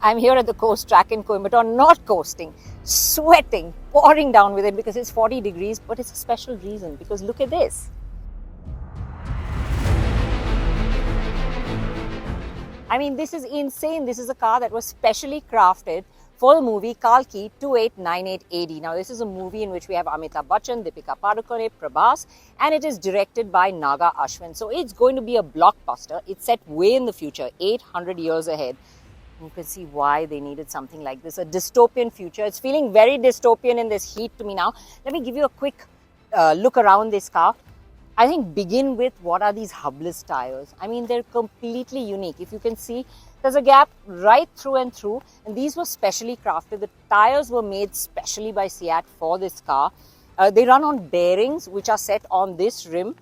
I'm here at the coast track in Coimbatore, not coasting, sweating, pouring down with it because it's 40 degrees, but it's a special reason because look at this. I mean, this is insane. This is a car that was specially crafted for the movie Kalki 2898 AD. Now, this is a movie in which we have Amitabh Bachchan, Deepika Padukone, Prabhas, and it is directed by Naga Ashwin. So, it's going to be a blockbuster. It's set way in the future, 800 years ahead. You can see why they needed something like this, a dystopian future. It's feeling very dystopian in this heat to me now. Let me give you a quick look around this car. I think begin with what are these hubless tires. I mean, they're completely unique. If you can see, there's a gap right through and through, and these were specially crafted. The tires were made specially by SEAT for this car. They run on bearings which are set on this rim.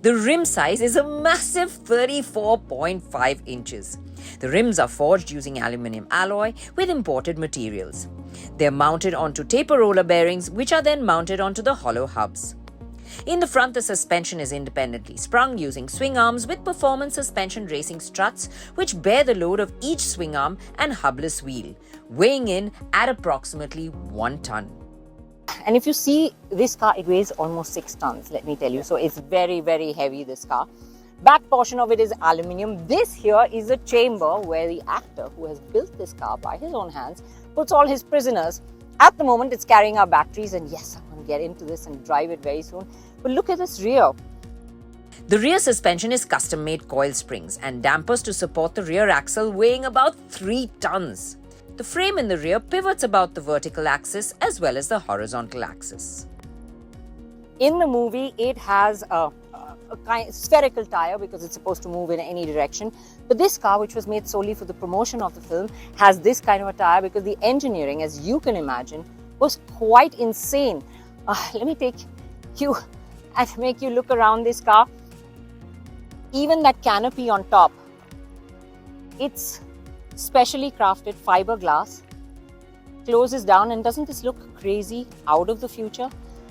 The rim size is a massive 34.5 inches. The rims are forged using aluminium alloy with imported materials. They're mounted onto taper roller bearings, which are then mounted onto the hollow hubs. In the front, the suspension is independently sprung using swing arms with performance suspension racing struts, which bear the load of each swing arm and hubless wheel, weighing in at approximately 1 ton. And if you see this car, it weighs almost 6 tons, let me tell you. So it's very, very heavy, this car. Back portion of it is aluminium. This here is a chamber where the actor who has built this car by his own hands puts all his prisoners. At the moment, it's carrying our batteries, and yes, I'm going to get into this and drive it very soon. But look at this rear. The rear suspension is custom-made coil springs and dampers to support the rear axle, weighing about 3 tons. The frame in the rear pivots about the vertical axis as well as the horizontal axis. In the movie, it has a kind spherical tire because it's supposed to move in any direction. But this car, which was made solely for the promotion of the film, has this kind of a tire because the engineering, as you can imagine, was quite insane. Let me take you and make you look around this car. Even that canopy on top, it's specially crafted fiberglass, closes down, and doesn't this look crazy out of the future?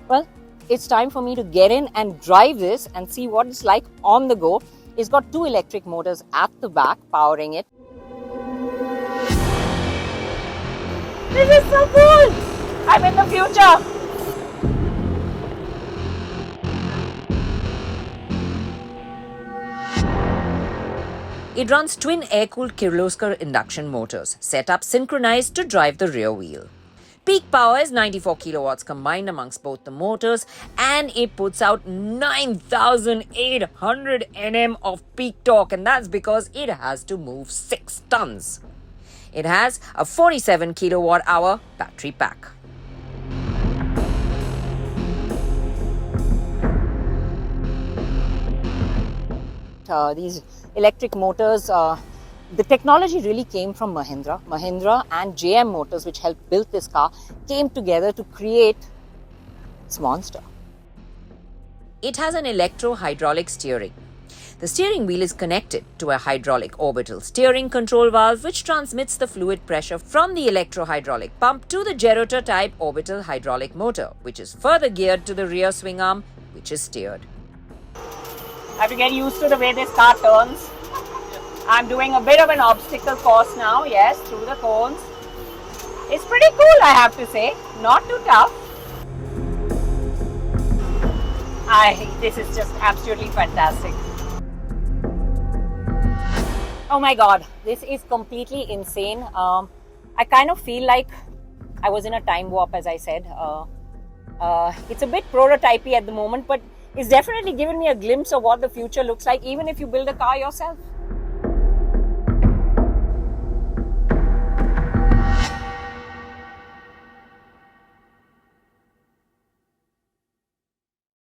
Well, it's time for me to get in and drive this and see what it's like on the go. It's got 2 electric motors at the back powering it. This is so cool! I'm in the future! It runs twin air-cooled Kirloskar induction motors, set up synchronized to drive the rear wheel. Peak power is 94 kilowatts combined amongst both the motors, and it puts out 9,800 Nm of peak torque, and that's because it has to move 6 tons. It has a 47 kilowatt hour battery pack. These electric motors, the technology really came from Mahindra. Mahindra and JM Motors, which helped build this car, came together to create this monster. It has an electro-hydraulic steering. The steering wheel is connected to a hydraulic orbital steering control valve, which transmits the fluid pressure from the electro-hydraulic pump to the Gerotor-type orbital hydraulic motor, which is further geared to the rear swing arm, which is steered. I have to get used to the way this car turns. I'm doing a bit of an obstacle course now, yes, through the cones. It's pretty cool, I have to say. Not too tough. This is just absolutely fantastic. Oh my god, this is completely insane. I kind of feel like I was in a time warp, as I said. It's a bit prototypey at the moment, but it's definitely given me a glimpse of what the future looks like, even if you build a car yourself.